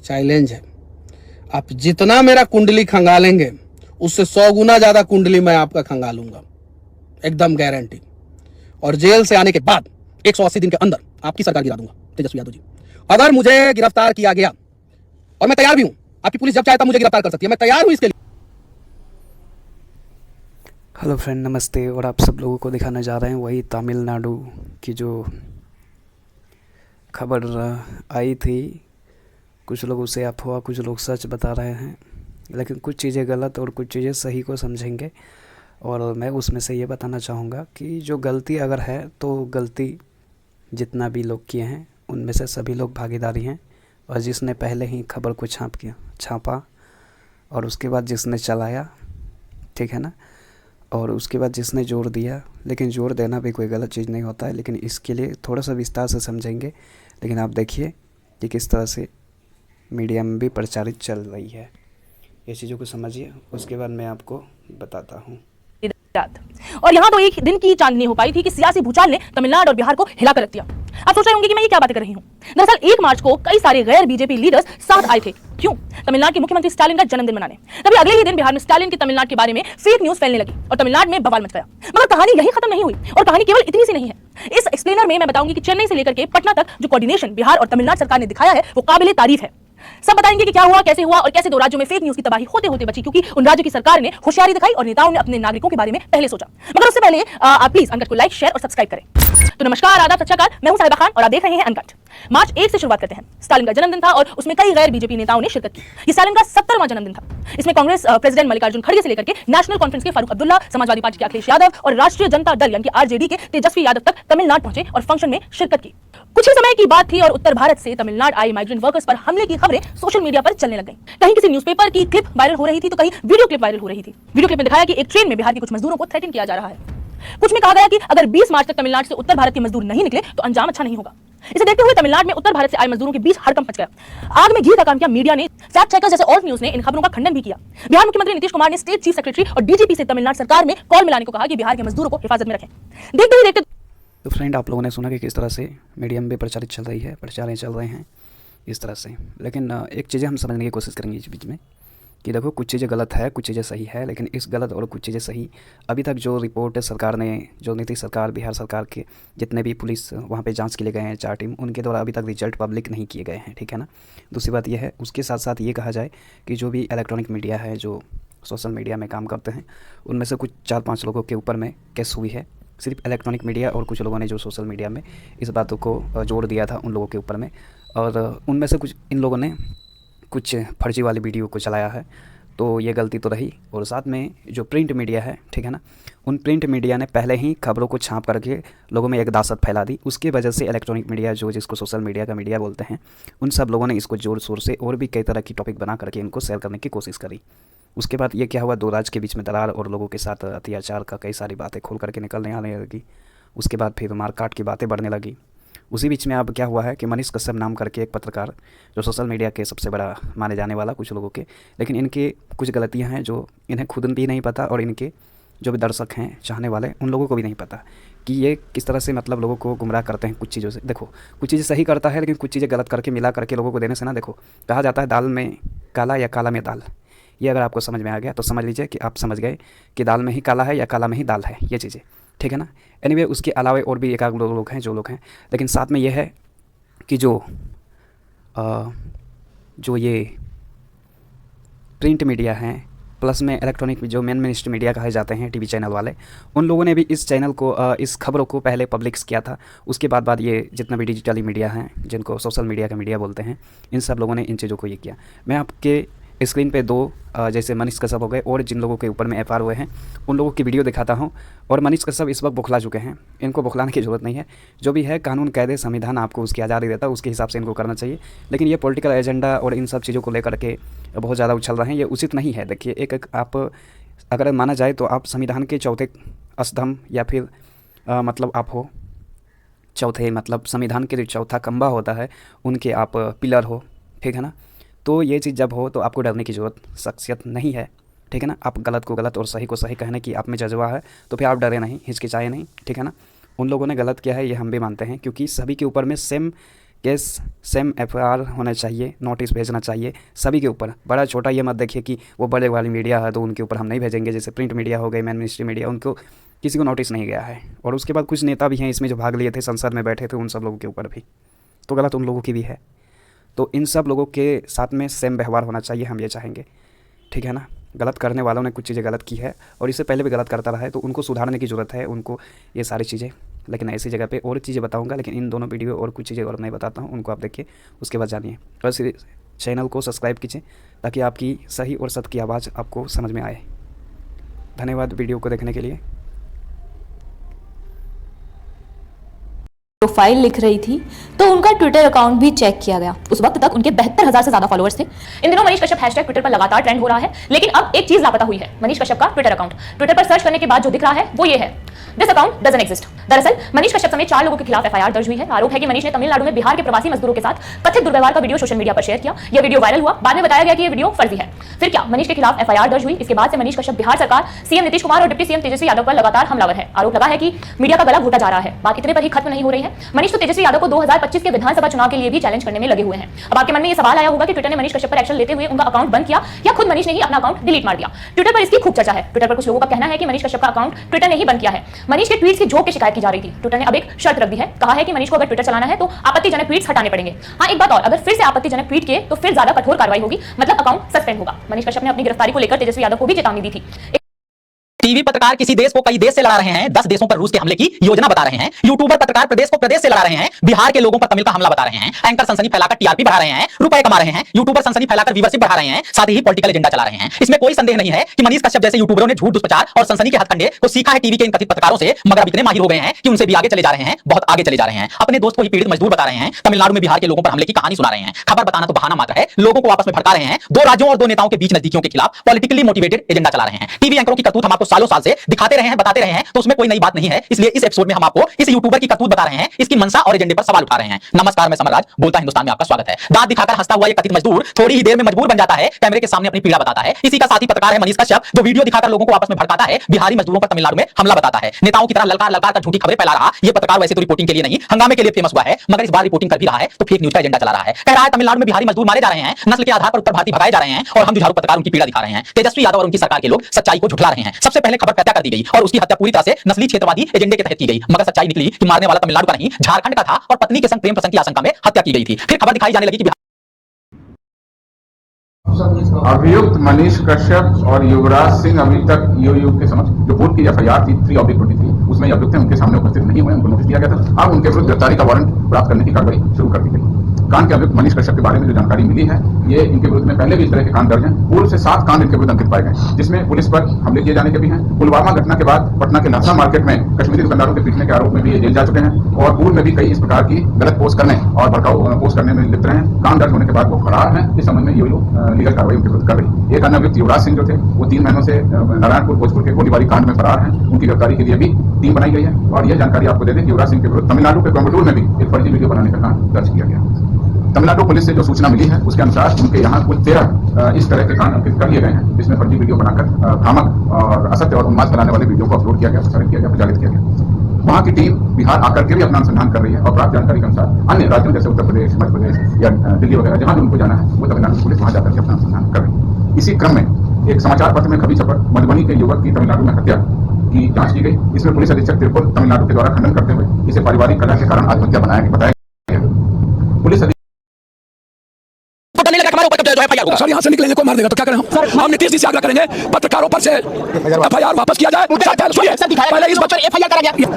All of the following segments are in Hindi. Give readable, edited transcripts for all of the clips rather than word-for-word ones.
चैलेंज है, आप जितना मेरा कुंडली खंगालेंगे उससे 100 गुना ज्यादा कुंडली मैं आपका खंगालूंगा, एकदम गारंटी। और जेल से आने के बाद 180 दिन के अंदर आपकी सरकार गिरा दूंगा तेजस्वी यादव जी। अगर मुझे गिरफ्तार किया गया, और मैं तैयार भी हूं, आपकी पुलिस जब चाहे तब मुझे गिरफ्तार कर सकती है, मैं तैयार हूं इसके लिए। हेलो फ्रेंड, नमस्ते। और आप सब लोगों को दिखाने जा रहे हैं वही तमिलनाडु की जो खबर आई थी। कुछ लोग उसे अफवाह, कुछ लोग सच बता रहे हैं, लेकिन कुछ चीज़ें गलत और कुछ चीज़ें सही को समझेंगे। और मैं उसमें से ये बताना चाहूँगा कि जो गलती अगर है तो गलती जितना भी लोग किए हैं उनमें से सभी लोग भागीदारी हैं। और जिसने पहले ही खबर को छापा और उसके बाद जिसने चलाया, ठीक है ना, और उसके बाद जिसने जोर दिया, लेकिन जोर देना भी कोई गलत चीज़ नहीं होता है, लेकिन इसके लिए थोड़ा सा विस्तार से समझेंगे। लेकिन आप देखिए कि किस तरह से मीडिया में भी प्रचारित चल रही है, ये चीज़ों को समझिए, उसके बाद मैं आपको बताता हूँ। और यहाँ तो एक दिन की चांदनी हो पाई थी कि सियासी भूचाल ने तमिलनाडु और बिहार को हिला कर रख दिया। आप सोच रहे होंगे कि मैं ये क्या बातें कर रही हूँ। दरअसल 1 मार्च को कई सारे गैर बीजेपी लीडर्स साथ आए थे। क्यों? तमिलनाडु के मुख्यमंत्री स्टालिन का जन्मदिन मनाने। तभी अगले ही दिन बिहार में स्टालिन की तमिलनाडु के बारे में फेक न्यूज फैलने लगी और तमिलनाडु में बवाल मच गया। मगर कहानी यही खत्म नहीं हुई, और कहानी केवल इतनी सी नहीं है। इस एक्सप्लेनर में मैं बताऊंगी कि चेन्नई से लेकर के पटना तक जो कोऑर्डिनेशन बिहार और तमिलनाडु सरकार ने दिखाया है वो काबिले तारीफ है। सब बताएंगे कि क्या हुआ, कैसे हुआ और कैसे 2 राज्यों में फेक न्यूज की तबाही होते होते बची, क्योंकि उन राज्यों की सरकार ने होशियारी दिखाई और नेताओं ने अपने नागरिकों के बारे में पहले सोचा। मगर उससे पहले आप प्लीज अनकट को लाइक, शेयर और सब्सक्राइब करें। तो नमस्कार, आदाब, सत श्री अकाल, मैं हूं साहिबा खान और आप देख रहे हैं अनकट। मार्च 1 से शुरुआत करते हैं। स्टालिन का जन्मदिन था और उसमें कई गैर बीजेपी नेताओं ने शिरकत की। ये स्टालिन का 70वां जन्मदिन था। इसमें कांग्रेस प्रेसिडेंट मल्लिकार्जुन खड़गे से लेकर के नेशनल कॉन्फ्रेंस के फारूक अब्दुल्ला, समाजवादी पार्टी के अखिलेश यादव और राष्ट्रीय जनता दल यानी कि आरजेडी के तेजस्वी यादव तक तमिलनाडु पहुंचे और फंक्शन में शिरकत की। कुछ ही समय की बात थी और उत्तर भारत से तमिलनाडु आए माइग्रेंट वर्कर्स पर हमले की खबरें सोशल मीडिया पर चलने लग गईं। कहीं किसी न्यूज़पेपर की क्लिप वायरल हो रही थी तो कहीं वीडियो क्लिप वायरल हो रही थी। वीडियो क्लिप में दिखाया कि एक ट्रेन में बिहार के कुछ मजदूरों को थ्रेटन किया जा रहा है। कुछ में कहा गया कि अगर 20 मार्च तक तमिलनाडु से उत्तर भारत के मजदूर नहीं निकले तो अंजाम अच्छा नहीं होगा। इसे देखते हुए तमिलनाडु में उत्तर भारत से आए मजदूरों के बीच हड़कंप मच गया। आग में घी का काम किया मीडिया ने, फैक्ट चेकर्स जैसे ऑल्ट न्यूज ने इन खबरों का खंडन भी किया। बिहार मुख्यमंत्री नीतीश कुमार ने स्टेट चीफ सेक्रेटरी और डीजीपी से तमिलनाडु सरकार में कॉल मिलाने को कहा कि बिहार के मजदूरों को हिफाजत में रखें। देखते ही देखते तो फ्रेंड, आप लोगों ने सुना कि किस तरह से मीडिया में भी प्रचारित चल रही है, प्रचार चल रहे हैं इस तरह से। लेकिन एक चीज़ें हम समझने की कोशिश करेंगे इस बीच में कि देखो, कुछ चीज़ें गलत है, कुछ चीज़ें सही है, लेकिन इस गलत और कुछ चीज़ें सही अभी तक जो रिपोर्ट सरकार ने, जो नीतीश सरकार, बिहार सरकार के जितने भी पुलिस वहाँ पे जांच के लिए गए हैं 4 टीम, उनके द्वारा अभी तक रिजल्ट पब्लिक नहीं किए गए हैं, ठीक है ना। दूसरी बात यह है, उसके साथ साथ ये कहा जाए कि जो भी इलेक्ट्रॉनिक मीडिया है, जो सोशल मीडिया में काम करते हैं, उनमें से कुछ 4-5 लोगों के ऊपर में केस हुई है। सिर्फ इलेक्ट्रॉनिक मीडिया और कुछ लोगों ने जो सोशल मीडिया में इस बातों को जोड़ दिया था उन लोगों के ऊपर में, और उनमें से कुछ इन लोगों ने कुछ फर्जी वाली वीडियो को चलाया है। तो ये गलती तो रही। और साथ में जो प्रिंट मीडिया है, ठीक है ना, उन प्रिंट मीडिया ने पहले ही खबरों को छाप करके लोगों में एक दासत फैला दी। उसकी वजह से इलेक्ट्रॉनिक मीडिया, जो जिसको सोशल मीडिया का मीडिया बोलते हैं, उन सब लोगों ने इसको जोर शोर से और भी कई तरह की टॉपिक बना करके इनको शेयर करने की कोशिश करी। उसके बाद ये क्या हुआ, 2 राज्य के बीच में दरार और लोगों के साथ अत्याचार का कई सारी बातें खोल करके निकलने आने लगी। उसके बाद फिर मारकाट की बातें बढ़ने लगी। उसी बीच में अब क्या हुआ है कि मनीष कश्यप नाम करके एक पत्रकार, जो सोशल मीडिया के सबसे बड़ा माने जाने वाला कुछ लोगों के, लेकिन इनके कुछ गलतियां हैं जो इन्हें खुद भी नहीं पता और इनके जो भी दर्शक हैं, चाहने वाले, उन लोगों को भी नहीं पता कि ये किस तरह से मतलब लोगों को गुमराह करते हैं कुछ चीज़ों से। देखो, कुछ चीज़ें सही करता है, लेकिन कुछ चीज़ें गलत करके मिला करके लोगों को देने से ना, देखो, कहा जाता है दाल में काला या काला में दाल। ये अगर आपको समझ में आ गया तो समझ लीजिए कि आप समझ गए कि दाल में ही काला है या काला में ही दाल है, ये चीज़ें, ठीक है ना। एनीवे, उसके अलावा और भी एक आध लोग हैं जो लोग हैं, लेकिन साथ में ये है कि जो ये प्रिंट मीडिया हैं, प्लस में इलेक्ट्रॉनिक जो मेन स्ट्रीम मीडिया कहे जाते हैं, टीवी चैनल वाले, उन लोगों ने भी इस चैनल को, इस खबरों को पहले पब्लिक्स किया था। उसके बाद ये जितना भी डिजिटली मीडिया हैं, जिनको सोशल मीडिया का मीडिया बोलते हैं, इन सब लोगों ने इन चीज़ों को ये किया। मैं आपके स्क्रीन पे 2 जैसे मनीष कश्यप हो गए और जिन लोगों के ऊपर में एफआईआर हुए हैं, उन लोगों की वीडियो दिखाता हूं। और मनीष कश्यप इस वक्त बौखला चुके हैं, इनको बौखलाने की ज़रूरत नहीं है। जो भी है, कानून, कायदे, संविधान आपको उसकी आज़ादी देता है, उसके हिसाब से इनको करना चाहिए। लेकिन ये पॉलिटिकल एजेंडा और इन सब चीज़ों को लेकर के बहुत ज़्यादा उछल रहे हैं, ये उचित नहीं है। देखिए, एक आप अगर माना जाए तो आप संविधान के चौथे स्तंभ या फिर मतलब आप हो चौथे, मतलब संविधान के जो चौथा खंभा होता है, उनके आप पिलर हो, ठीक है ना। तो ये चीज़ जब हो तो आपको डरने की ज़रूरत, शख्सियत नहीं है, ठीक है ना। आप गलत को गलत और सही को सही कहने की आप में जज्बा है, तो फिर आप डरे नहीं, हिचकिचाए नहीं, ठीक है ना। उन लोगों ने गलत किया है, ये हम भी मानते हैं, क्योंकि सभी के ऊपर में सेम केस सेम FIR होना चाहिए, नोटिस भेजना चाहिए सभी के ऊपर। बड़ा छोटा ये मत देखिए कि वो बड़े वाली मीडिया है तो उनके ऊपर हम नहीं भेजेंगे, जैसे प्रिंट मीडिया हो गई, मेन स्ट्रीम मीडिया, उनको किसी को नोटिस नहीं गया है। और उसके बाद कुछ नेता भी हैं इसमें जो भाग लिए थे, संसद में बैठे थे, उन सब लोगों के ऊपर भी तो गलत उन लोगों की भी है। तो इन सब लोगों के साथ में सेम व्यवहार होना चाहिए, हम ये चाहेंगे, ठीक है ना। गलत करने वालों ने कुछ चीज़ें गलत की है और इससे पहले भी गलत करता रहा है, तो उनको सुधारने की ज़रूरत है उनको, ये सारी चीज़ें। लेकिन ऐसी जगह पे और चीज़ें बताऊंगा, लेकिन इन दोनों वीडियो और कुछ चीज़ें और मैं बताता हूँ, उनको आप देखिए, उसके बाद जानिए। बस चैनल को सब्सक्राइब कीजिए ताकि आपकी सही और सत्य की आवाज़ आपको समझ में आए। धन्यवाद वीडियो को देखने के लिए। प्रोफाइल लिख रही थी तो उनका ट्विटर अकाउंट भी चेक किया गया। उस वक्त तक उनके 72,000 से ज्यादा फॉलोअर्स थे। इन दिनों मनीष कश्यप हैशटैग ट्विटर पर लगातार ट्रेंड हो रहा है, लेकिन अब एक चीज लापता हुई है, मनीष कश्यप का ट्विटर अकाउंट। ट्विटर पर सर्च करने के बाद जो दिख रहा है वो ये है, दिस अकाउंट डजंट एग्जिस्ट। दरअसल मनीष कश्यप समेत 4 लोगों के खिलाफ FIR दर्ज हुई है। आरोप है कि मनीष ने तमिलनाडु में बिहार के प्रवासी मजदूरों के साथ कथित दुर्व्यवहार का वीडियो सोशल मीडिया पर शेयर किया। यह वीडियो वायरल हुआ, बाद में बताया गया कि यह वीडियो फर्जी है। फिर क्या मनीष के खिलाफ FIR दर्ज हुई? इसके बाद से मनीष कश्यप बिहार सरकार, सीएम नीतीश कुमार और डिप्टी सीएम तेजस्वी यादव पर लगातार हमलावर है। आरोप लगा है कि मीडिया का गला घोटा जा रहा है। बात इतने पर ही खत्म नहीं हो रही है। मनीष तो तेजस्वी यादव को 2025 के विधानसभा चुनाव के लिए भी चैलेंज करने में लगे हुए हैं। अब आपके मन में यह सवाल आया होगा कि ट्विटर ने मनीष कश्यप पर एक्शन लेते हुए उनका अकाउंट बंद किया या खुद मनीष ने ही अपना अकाउंट डिलीट मार दिया। ट्विटर पर इसकी खूब चर्चा है। ट्विटर पर कुछ लोगों का कहना है कि मनीष कश्यप का अकाउंट ट्विटर ने ही बंद किया है। मनीष के ट्वीट्स की झोंक की शिकायत की जा रही थी। ट्विटर ने अब एक शर्त रख दी है, कहा है कि मनीष को अगर ट्विटर चलाना है तो आपत्तिजनक ट्वीट्स हटाने पड़ेंगे। हाँ, एक बात और, अगर फिर से आपत्तिजनक ट्वीट किए तो फिर ज्यादा कठोर कार्रवाई होगी, मतलब अकाउंट सस्पेंड होगा। मनीष कश्यप ने अपनी गिरफ्तारी को लेकर तेजस्वी यादव को भी चेतावनी दी थी। टीवी पत्रकार किसी देश को कई देश से लड़ा रहे हैं, 10 देशों पर रूस के हमले की योजना बता रहे हैं। यूट्यूबर पत्रकार प्रदेश को प्रदेश से लड़ा रहे हैं, बिहार के लोगों पर तमिल का हमला बता रहे हैं। एंकर सनसनी फैलाकर टीआरपी बढ़ा रहे हैं, रुपए कमा रहे हैं। यूट्यूबर सनसनी फैलाकर व्यूअरशिप बढ़ा रहे हैं, साथ ही पॉलिटिकल एजेंडा चला रहे हैं। इसमें कोई संदेह नहीं है कि मनीष कश्यप जैसे यूट्यूबरों ने झूठ, दुष्प्रचार और सनसनी के हथकंडे को सीखा है टीवी के इन कथित पत्रकारों से, मगर अब इतने माहिर हो गए हैं कि उनसे भी आगे चले जा रहे हैं, बहुत आगे चले जा रहे हैं। अपने दोस्त को ही पीड़ित मजदूर बता रहे हैं, तमिलनाडु में बिहार के लोगों पर हमले की कहानी सुना रहे हैं। खबर बताना तो बहाना मात्र है, लोगों को आपस में भड़का रहे हैं। 2 राज्यों और 2 नेताओं के बीच नजदीकियों के खिलाफ पॉलिटिकली मोटिवेटेड एजेंडा चला रहे हैं। टीवी एंकरों की करतूत हम आपको सालों साल से दिखाते रहे हैं, बताते रहे हैं, तो उसमें कोई नई बात नहीं है। इसलिए इस एपिसोड में हम आपको इस यूट्यूबर की करतूत बता रहे हैं, इसकी मंशा और एजेंडे पर सवाल उठा रहे हैं। नमस्कार, मैं समरराज बोलता हिंदुस्तान में आपका स्वागत है। दांत दिखाकर हंसता हुआ ये कथित मजदूर थोड़ी ही देर में मजबूर बन जाता है, कैमरे के सामने अपनी पीड़ा बताता है। इसी का साथी पत्रकार है मनीष कश्यप, जो वीडियो दिखाकर लोगों को आपस में भड़काता है, बिहारी मजदूरों पर तमिलनाडु में हमला बताता है। नेताओं की तरह ललकार ललकार कर झूठी खबरें फैला रहा ये पत्रकार वैसे तो रिपोर्टिंग के लिए नहीं, हंगामे के लिए फेमस हुआ है, मगर इस बार रिपोर्टिंग कर भी रहा है तो फेक न्यूज का एजेंडा चला रहा है। कह रहा है तमिलनाडु में बिहारी मजदूर मारे जा रहे हैं, नस्ल के आधार पर उत्तर भारतीय भगाए जा रहे हैं और हम जुझारू पत्रकार उनकी पीड़ा दिखा रहे हैं। तेजस्वी यादव और उनकी सरकार के लोग सच्चाई को झुठला रहे हैं। सबसे पहले खबर हत्या कर दी गई और उसकी हत्या पूरी तरह से नस्ली क्षेत्रवादी एजेंडे के तहत की गई, मगर सच्चाई निकली कि मारने वाला तमिलनाडु का नहीं, झारखंड का था और पत्नी के संग प्रेम प्रसंग की आशंका में हत्या की गई थी। फिर खबर दिखाई जाने लगी कि अभियुक्त मनीष कश्यप और युवराज सिंह अभी तक यूयू के समक्ष जो कोर्ट की FIR थी 3/23 उसमें अभियुक्त उनके सामने उपस्थित नहीं हुए, उनको नोटिस दिया गया था। अब उनके विरुद्ध गिरफ्तारी का वारंट प्राप्त करने की कार्रवाई शुरू कर दी गई। कांड के अभियुक्त मनीष कश्यप के बारे में जो जानकारी मिली है, ये इनके विरुद्ध में पहले भी इस तरह के कांड दर्ज हैं। पूर्व से 7 कांड इनके विरुद्ध अंकित पाए गए, जिसमें पुलिस पर हमले किए जाने के भी हैं। पुलवामा घटना के बाद पटना के नाथसा मार्केट में कश्मीरी दुकानदारों के पीटने के आरोप में भी ये जेल जा चुके हैं और पूर्व में भी कई इस प्रकार की गलत पोस्ट करने और भड़काऊ पोस्ट करने में लिप्त रहे हैं। कांड दर्ज होने के बाद वो फरार हैं। इस संबंध में यूयू लीगल कार्रवाई उनके विरुद्ध कर रही है। एक अन्य अभियुक्त युवराज सिंह जो थे, वो 3 महीनों से नारायणपुर भोजपुर के गोलीबारी कांड में फरार हैं। उनकी गिरफ्तारी के लिए भी टीम बनाई गई है। और यह जानकारी आपको दे दें कि युवराज सिंह के विरुद्ध तमिलनाडु के कोयम्बटूर में भी एक फर्जी वीडियो बनाने का काम दर्ज किया गया। तमिलनाडु पुलिस से जो सूचना मिली है उसके अनुसार उनके यहाँ कुल 13 इस तरह के कांड अंकित कर लिए गए हैं, जिसमें फर्जी वीडियो बनाकर भ्रामक और असत्य और उन्माद फैलाने वाले वीडियो को अपलोड किया गया, प्रसारित किया गया, प्रचारित किया गया। वहाँ की टीम बिहार आकर के भी अपना अनुसंधान कर रही है और प्राप्त जानकारी के अनुसार अन्य राज्यों जैसे उत्तर प्रदेश, मध्य प्रदेश या दिल्ली वगैरह जहाँ भी उनको जाना है वो तमिलनाडु पुलिस वहाँ जाकर के अपना अनुसंधान कर रही है। इसी क्रम में एक समाचार पत्र में खबरी छपा मधुबनी के युवक की तमिलनाडु में हत्या की जांच की गई। इसमें पुलिस अधीक्षक तिरुपति तमिलनाडु के द्वारा खंडन करते हुए इसे पारिवारिक कलह के कारण आत्महत्या बताया गया। पुलिस सर यहाँ से निकलेंगे कोई मार देगा तो क्या करें हम नीतीश जी से आग्रह करेंगे पत्रकारों पर से FIR वापस किया जाए। पहले इस बच्चे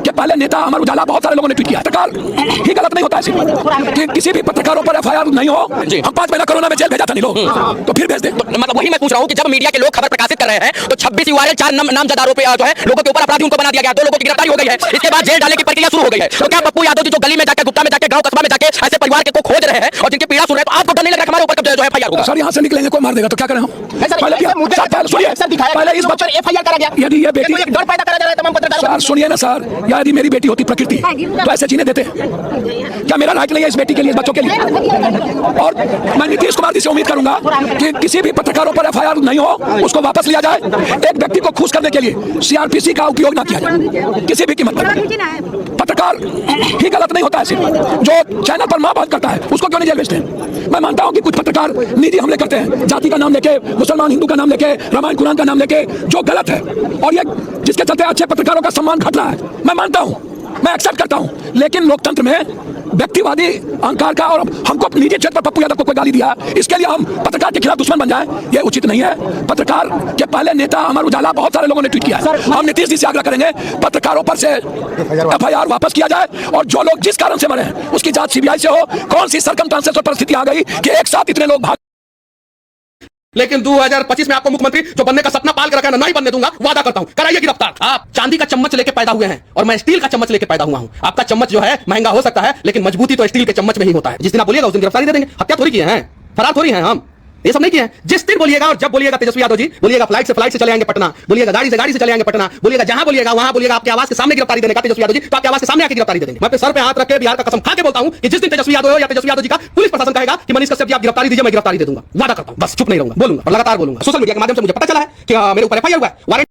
कि पहले नेता अमर उजाला बहुत सारे लोगों ने ट्वीट किया पत्रकार ही गलत नहीं होता है कि किसी भी पत्रकारों पर FIR नहीं हो। हम 5 महीना कोरोना में जेल भेजा था नहीं लोग, तो फिर भेज दे। मतलब वही मैं पूछ रहा हूँ कि जब मीडिया के लोग खबर प्रकाशित कर रहे हैं तो 26 URL 4 नामजद आरोपी जो है लोगों के ऊपर अपराधी उनको बना दिया गया, 2 लोगों की गिरफ्तारी हो गई है। इसके बाद जेल डालने की प्रक्रिया शुरू हो गई है। तो क्या पप्पू यादव जी जो गली में जाकर, गुप्ता में जाकर, गांव कस्बा में जाकर ऐसे परिवार के को खोज रहे हैं और जिनकी पीड़ा सुन रहे हैं, तो आपको डर नहीं लग रहा हमारे ऊपर कब्जा जो है FIR होगा। सर यहाँ से निकलेंगे कोई मार देगा तो क्या करें हम? पहले सुनिए, पहले इस बच्चे FIR करा गया। यदि ये बेटी डर पैदा करा जा रहा है तमाम पत्रकारों। सर सुनिए ना सर, यदि मेरी बेटी होती प्रकृति तो ऐसे जीने देते? क्या मेरा राइट नहीं है इस बेटी के लिए, इस बच्चों के लिए? और मैं नीतीश कुमार जी से उम्मीद करूंगा कि किसी भी पत्रकारों पर FIR नहीं हो, उसको वापस लिया जाए। एक व्यक्ति को खुश करने के लिए CRPC का उपयोग ना किया जाए किसी भी कीमत पर। पत्रकार ही गलत नहीं होता है, सिर्फ जो चैनल पर मां बात करता है उसको क्यों नहीं जेल भेजते हैं? मैं मानता हूं कि कुछ पत्रकार निजी हमले करते हैं, जाति का नाम लेके, मुसलमान हिंदू का नाम लेके, रामायण कुरान का नाम लेके, जो गलत है और ये जिसके चलते अच्छे पत्रकारों का सम्मान घट रहा है, मैं मानता हूं, मैं एक्सेप्ट करता हूं। लेकिन लोकतंत्र में व्यक्तिवादी अहंकार का, और हमको निजी क्षेत्र पर पप्पू यादव को कोई गाली दिया, इसके लिए हम पत्रकार के खिलाफ दुश्मन बन जाएं, ये उचित नहीं है। पत्रकार के पहले नेता अमर उजाला बहुत सारे लोगों ने ट्वीट किया है। हम नीतीश जी से आग्रह करेंगे पत्रकारों पर से FIR वापस किया जाए और जो लोग जिस कारण से मरे हैं उसकी जांच CBI से हो। कौन सी सरकमस्टांसेस और परिस्थिति आ गई कि एक साथ इतने लोग भाग। लेकिन 2025 में आपको मुख्यमंत्री जो बनने का सपना पाल कर रखा है, नहीं बनने दूंगा, वादा करता हूं। कराइए गिरफ्तार। आप चांदी का चम्मच लेके पैदा हुए हैं और मैं स्टील का चम्मच लेके पैदा हुआ हूं। आपका चम्मच जो है महंगा हो सकता है, लेकिन मजबूती तो स्टील के चम्मच में ही होता है। जिस दिन आप बोलिएगा उस दिन गिरफ्तारी दे देंगे। हत्या थोड़ी किए हैं, फरार थोड़ी हैं हम, ये सब नहीं किए हैं। जिस दिन बोलिएगा और जब बोलिएगा तेजस्वी यादव जी, बोलिएगा फ्लाइट से चले आएंगे पटना, बोलिएगा गाड़ी से चले आएंगे पटना, बोलिएगा जहां बोलिएगा वहां बोलिएगा आपके आवाज के सामने गिरफ्तारी देने का तेजस्वी यादव जी, तो आपके आवाज के सामने आके गिरफ्तारी दे देंगे। मैं अपने सर पे हाथ रख के बिहार का कसम खा के बोलता हूं कि जिस दिन तेजस्वी यादव या तेजस्वी यादव जी का पुलिस प्रशासन कहेगा कि मनीष कश्यप जी आप गिरफ्तारी दीजिए, मैं गिरफ्तारी दे दूंगा। वादा करता हूं, बस चुप नहीं रहूंगा, बोलूंगा। और लगातार बोलूंगा। सोशल मीडिया के माध्यम से मुझे पता चला है कि मेरे ऊपर FIR हुआ है, वारंट